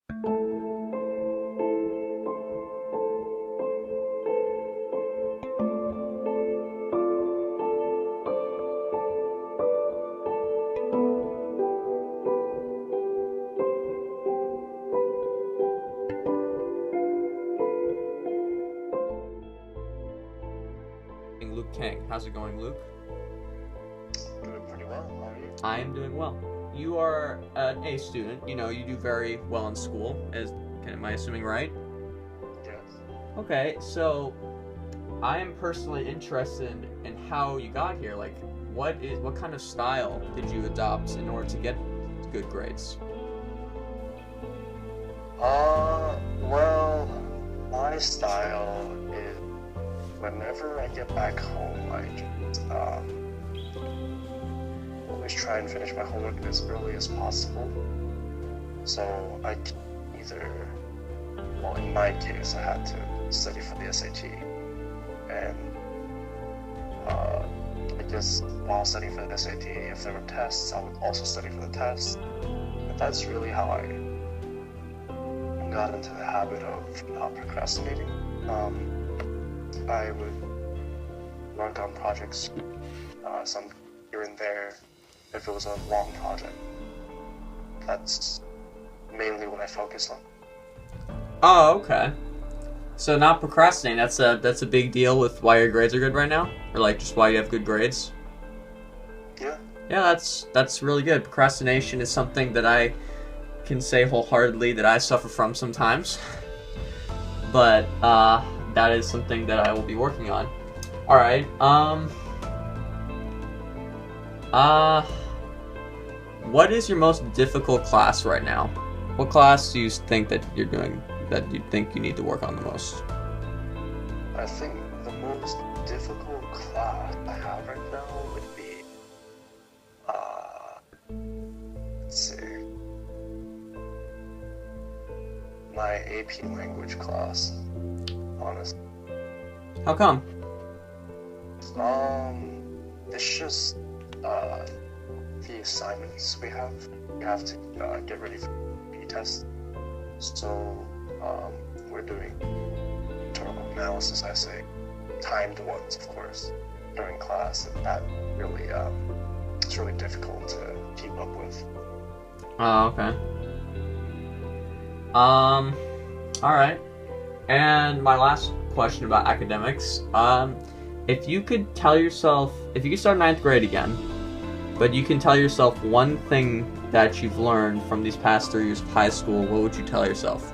Luke Kang. How's it going, Luke? Doing pretty well. How are you? I am doing well. You are an A student. You know, you do very well in school. Am I assuming right? Yes. Okay, so I am personally interested in how you got here. Like, what kind of style did you adopt in order to get good grades? Well, my style is whenever I get back home, I just always try and finish my homework as early as possible. So I can either, well, in my case, I had to study for the SAT, and I guess while studying for the SAT, if there were tests, I would also study for the tests. And that's really how I got into the habit of not procrastinating. I would work on projects, some here and there, if it was a long project. That's mainly what I focus on. Oh, okay. So not procrastinating. That's a big deal with why your grades are good right now, or like just why you have good grades. Yeah. Yeah, that's really good. Procrastination is something that I can say wholeheartedly that I suffer from sometimes. But that is something that I will be working on. All right. What is your most difficult class right now? What class do you think that you're doing that you think you need to work on the most? I think the most difficult class I have right now would be, let's see, my AP language class, honestly. How come? It's just, the assignments we have. We have to get ready for the test. So, we're doing internal analysis, I say, timed ones, of course, during class, and that really, it's really difficult to keep up with. Oh, okay. All right. And my last question about academics. If you could start ninth grade again, but you can tell yourself one thing that you've learned from these past 3 years of high school, what would you tell yourself?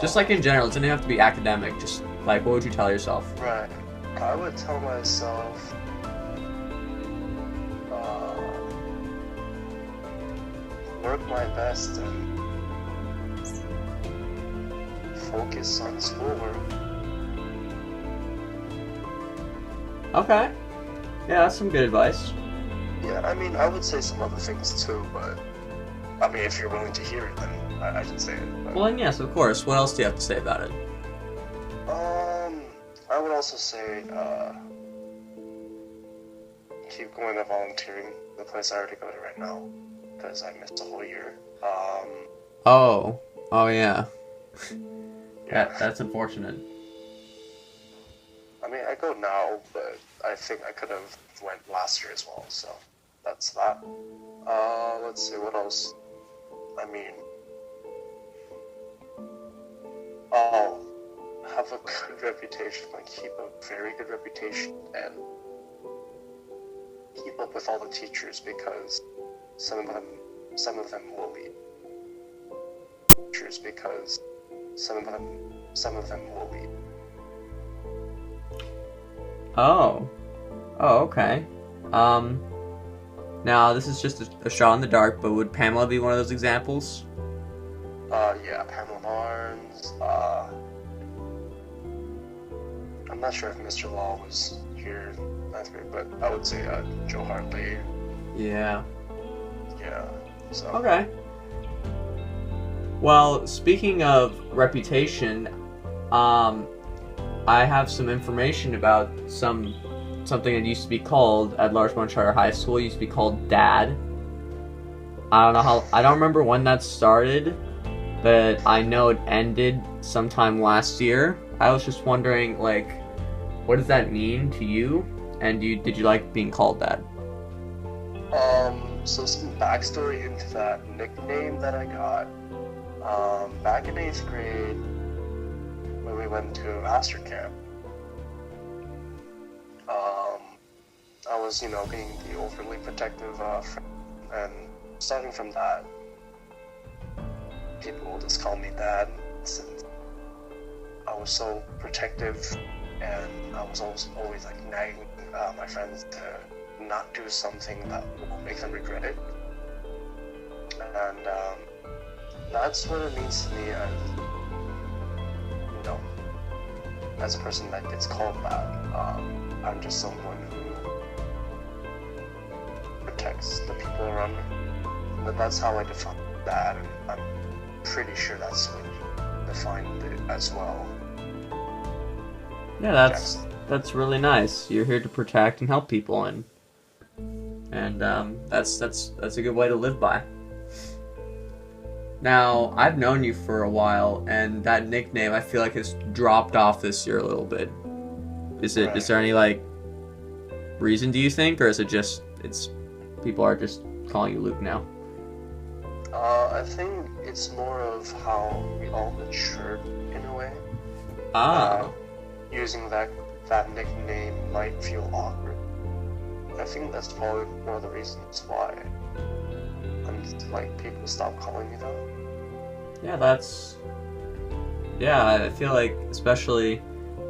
Just like in general, it doesn't have to be academic. Just like, what would you tell yourself? Right. I would tell myself, work my best and focus on schoolwork. Okay. Yeah, that's some good advice. Yeah, I mean, I would say some other things too, but I mean, if you're willing to hear it, then I should say it. But, Well, then yes, of course. What else do you have to say about it? I would also say, keep going to volunteering, the place I already go to right now, because I missed a whole year. Oh yeah. Yeah. That's unfortunate. I mean, I go now, but I think I could have went last year as well, so that's that. Let's see, what else? I mean, oh, have a good reputation, like keep a very good reputation, and keep up with all the teachers, because some of them will leave. Teachers, because some of them will leave. Oh, okay. Now this is just a shot in the dark, but would Pamela be one of those examples? Yeah, Pamela Barnes, I'm not sure if Mr. Law was here in ninth grade, but I would say, Joe Hartley, Yeah. yeah, so. Okay. Well, speaking of reputation, I have some information about something that used to be called at Larchmont Charter High School. It used to be called DAD. I don't remember when that started, but I know it ended sometime last year. I was just wondering, like, what does that mean to you? And did you like being called that? So some backstory into that nickname that I got. Back in 8th grade, when we went to Astor Camp, I was, being the overly protective friend, and starting from that, people will just call me Dad, since I was so protective, and I was always like nagging my friends to not do something that will make them regret it. And that's what it means to me as a person that gets called that. I'm just someone who protects the people around me. But that's how I define that, and I'm pretty sure that's what you defined it as well. Yeah, that's really nice. You're here to protect and help people, and that's a good way to live by. Now, I've known you for a while, and that nickname I feel like has dropped off this year a little bit. Is there any like reason, do you think, or is it just people are just calling you Luke now? I think it's more of how we all matured in a way. Using that nickname might feel awkward. I think that's probably one of the reasons why people stop calling me that. I feel like especially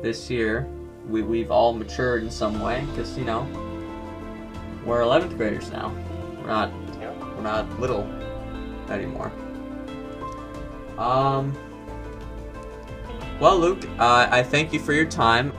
this year we've all matured in some way, because we're 11th graders now. We're not little anymore. Well, Luke, I thank you for your time.